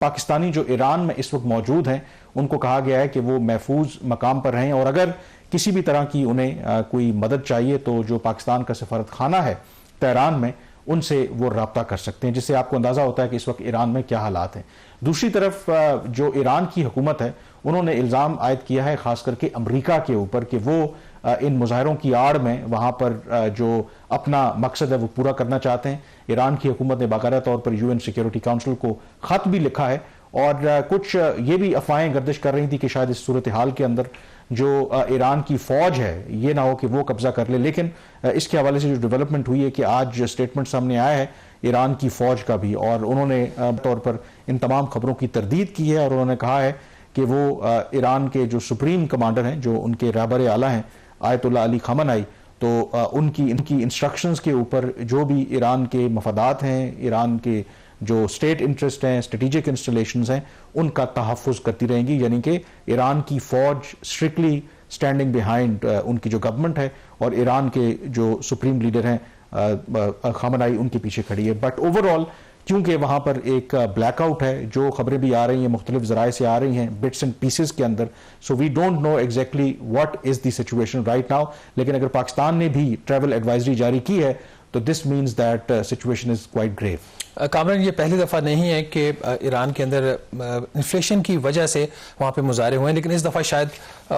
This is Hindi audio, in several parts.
पाकिस्तानी जो ईरान में इस वक्त मौजूद हैं उनको कहा गया है कि वो महफूज मकाम पर रहें और अगर किसी भी तरह की उन्हें कोई मदद चाहिए तो जो पाकिस्तान का सफारत खाना है तेहरान में उनसे वो रब्ता कर सकते हैं, जिससे आपको अंदाज़ा होता है कि इस वक्त ईरान में क्या हालात हैं। दूसरी तरफ जो ईरान की हुकूमत है उन्होंने इल्ज़ाम आयद किया है ख़ास करके अमरीका के ऊपर कि वो इन मुजाहरों की आड़ में वहाँ पर जो अपना मकसद है वो पूरा करना चाहते हैं। ईरान की हुकूमत ने बाकायदा तौर पर यूएन सिक्योरिटी काउंसिल को ख़त भी लिखा है और कुछ ये भी अफवाहें गर्दिश कर रही थी कि शायद इस सूरत हाल के अंदर जो ईरान की फ़ौज है ये ना हो कि वो कब्जा कर ले, लेकिन इसके हवाले से जो डेवलपमेंट हुई है कि आज स्टेटमेंट सामने आया है ईरान की फ़ौज का भी और उन्होंने तौर पर इन तमाम खबरों की तरदीद की है और उन्होंने कहा है कि वो ईरान के जो सुप्रीम कमांडर हैं, जो उनके रहबर आला हैं आयतुल्लाह अली खामेनेई, तो इनकी इंस्ट्रक्शंस के ऊपर जो भी ईरान के मफादात हैं, ईरान के जो स्टेट इंटरेस्ट हैं, स्ट्रेटेजिक इंस्टॉलेशंस हैं, उनका तहफ़्फ़ुज़ करती रहेंगी। यानी कि ईरान की फ़ौज स्ट्रिक्टली स्टैंडिंग बिहाइंड उनकी जो गवर्नमेंट है और ईरान के जो सुप्रीम लीडर हैं खामेनेई उनके पीछे खड़ी है। बट ओवरऑल क्योंकि वहाँ पर एक ब्लैकआउट है, जो खबरें भी आ रही हैं मुख्तलिफ ज़राए से आ रही हैं बिट्स एंड पीसेस के अंदर, so we don't know exactly what is the situation right now. लेकिन अगर पाकिस्तान ने भी ट्रैवल एडवाइजरी जारी की है तो this means that situation is quite grave. Kamran, ये पहली दफ़ा नहीं है कि ईरान के अंदर इन्फ्लेशन की वजह से वहाँ पे मुजाहरे हुए हैं, लेकिन इस दफ़ा शायद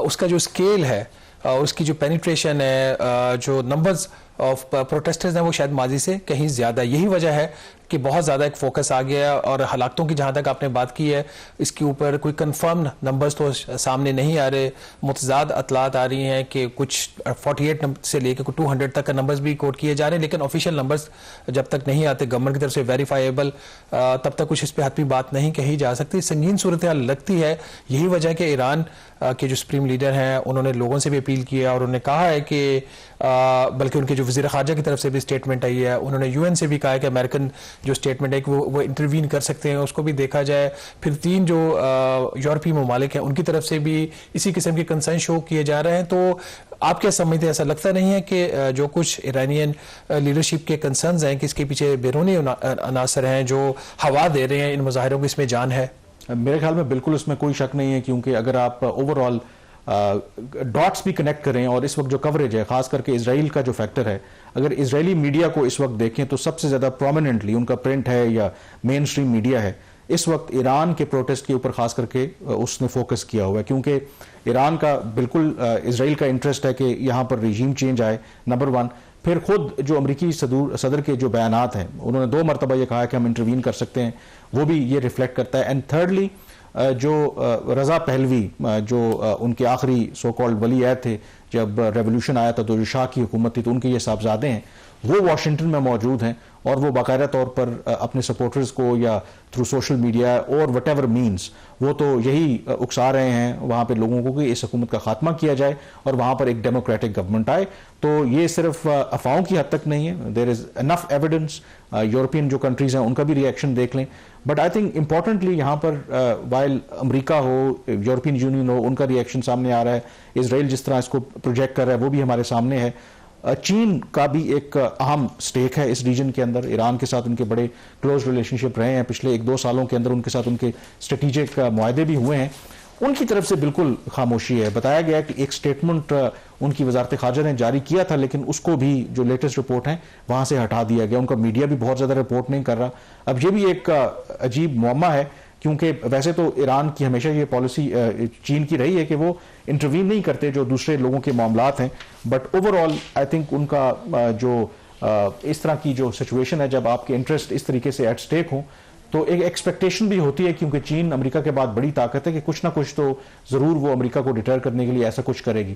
उसका जो स्केल है, उसकी जो पेनिट्रेशन है, जो नंबर्स ऑफ प्रोटेस्टर्स हैं वो शायद माजी से कहीं ज़्यादा। यही वजह है कि बहुत ज़्यादा एक फोकस आ गया और हलाकतों की जहाँ तक आपने बात की है इसके ऊपर कोई कंफर्म नंबर्स तो सामने नहीं आ रहे। मुतज़ाद अतलात आ रही हैं कि कुछ 48 से लेकर 200 तक का नंबर्स भी कोट किए जा रहे हैं, लेकिन ऑफिशियल नंबर्स जब तक नहीं आते गवर्नमेंट की तरफ से वेरीफाइबल, तब तक कुछ इस पर हतमी बात नहीं कही जा सकती। संगीन सूरत हाल लगती है। यही वजह है कि ईरान के जो सुप्रीम लीडर हैं उन्होंने लोगों से भी अपील किया और उन्होंने कहा है कि बल्कि उनके जो वज़ीर ख़ारजा की तरफ से भी स्टेटमेंट आई है, उन्होंने यूएन से भी कहा है कि अमेरिकन जो स्टेटमेंट है कि वो इंटरवीन कर सकते हैं, उसको भी देखा जाए। फिर 3 जो यूरोपीय ममालिक हैं उनकी तरफ से भी इसी किस्म के कंसर्न शो किए जा रहे हैं। तो आप क्या समझते हैं, ऐसा लगता नहीं है कि जो कुछ ईरानियन लीडरशिप के कंसर्न्स हैं कि इसके पीछे बैरूनी अनासर हैं जो हवा दे रहे हैं इन मुजाहिरों को, इसमें जान है? मेरे ख्याल में बिल्कुल इसमें कोई शक नहीं है, क्योंकि अगर आप ओवरऑल डॉट्स भी कनेक्ट करें और इस वक्त जो कवरेज है खास करके इसराइल का जो फैक्टर है, अगर इजरायली मीडिया को इस वक्त देखें तो सबसे ज़्यादा प्रोमिनेंटली उनका प्रिंट है या मेन स्ट्रीम मीडिया है इस वक्त ईरान के प्रोटेस्ट के ऊपर खास करके उसने फोकस किया हुआ है, क्योंकि ईरान का बिल्कुल इसराइल का इंटरेस्ट है कि यहाँ पर रिजीम चेंज आए, नंबर 1। फिर खुद जो अमरीकी सदर के जो बयानात हैं उन्होंने 2 मरतबा ये कहा कि हम इंटरवीन कर सकते हैं, वो भी ये रिफ्लेक्ट करता है। एंड थर्डली जो रज़ा पहलवी जो उनके आखिरी सो कॉल्ड वली अहद थे जब रेवोल्यूशन आया था तो जो शाह की हुकूमत थी, तो उनके ये साहबजादे हैं वो वाशिंगटन में मौजूद हैं और वो बाकायदा तौर पर अपने सपोर्टर्स को या थ्रू सोशल मीडिया और वट एवर मीन्स वो तो यही उकसा रहे हैं वहाँ पे लोगों को कि इस हुकूमत का खात्मा किया जाए और वहाँ पर एक डेमोक्रेटिक गवर्नमेंट आए। तो ये सिर्फ अफवाहों की हद तक नहीं है, there is enough evidence. European जो कंट्रीज़ हैं उनका भी रिएक्शन देख लें। बट आई थिंक इंपॉर्टेंटली यहाँ पर वाइल अमरीका हो, यूरोपियन यूनियन हो, उनका रिएक्शन सामने आ रहा है, इसराइल जिस तरह इसको प्रोजेक्ट कर रहा है वो भी हमारे सामने है। चीन का भी एक अहम स्टेक है इस रीजन के अंदर, ईरान के साथ उनके बड़े क्लोज रिलेशनशिप रहे हैं पिछले 1-2 सालों के अंदर, उनके साथ उनके स्ट्रेटेजिक मुआहदे भी हुए हैं। उनकी तरफ से बिल्कुल खामोशी है। बताया गया कि एक स्टेटमेंट उनकी वजारत खारजा ने जारी किया था, लेकिन उसको भी जो लेटेस्ट रिपोर्ट है वहाँ से हटा दिया गया। उनका मीडिया भी बहुत ज़्यादा रिपोर्ट नहीं कर रहा। अब ये भी एक अजीब मुअम्मा है, क्योंकि वैसे तो ईरान की हमेशा ये पॉलिसी चीन की रही है कि वो इंटरवीन नहीं करते जो दूसरे लोगों के मामलात हैं। बट ओवरऑल आई थिंक उनका जो इस तरह की जो सिचुएशन है, जब आपके इंटरेस्ट इस तरीके से एट स्टेक हो तो एक एक्सपेक्टेशन भी होती है, क्योंकि चीन अमेरिका के बाद बड़ी ताकत है कि कुछ ना कुछ तो ज़रूर वो अमेरिका को डिटर करने के लिए ऐसा कुछ करेगी।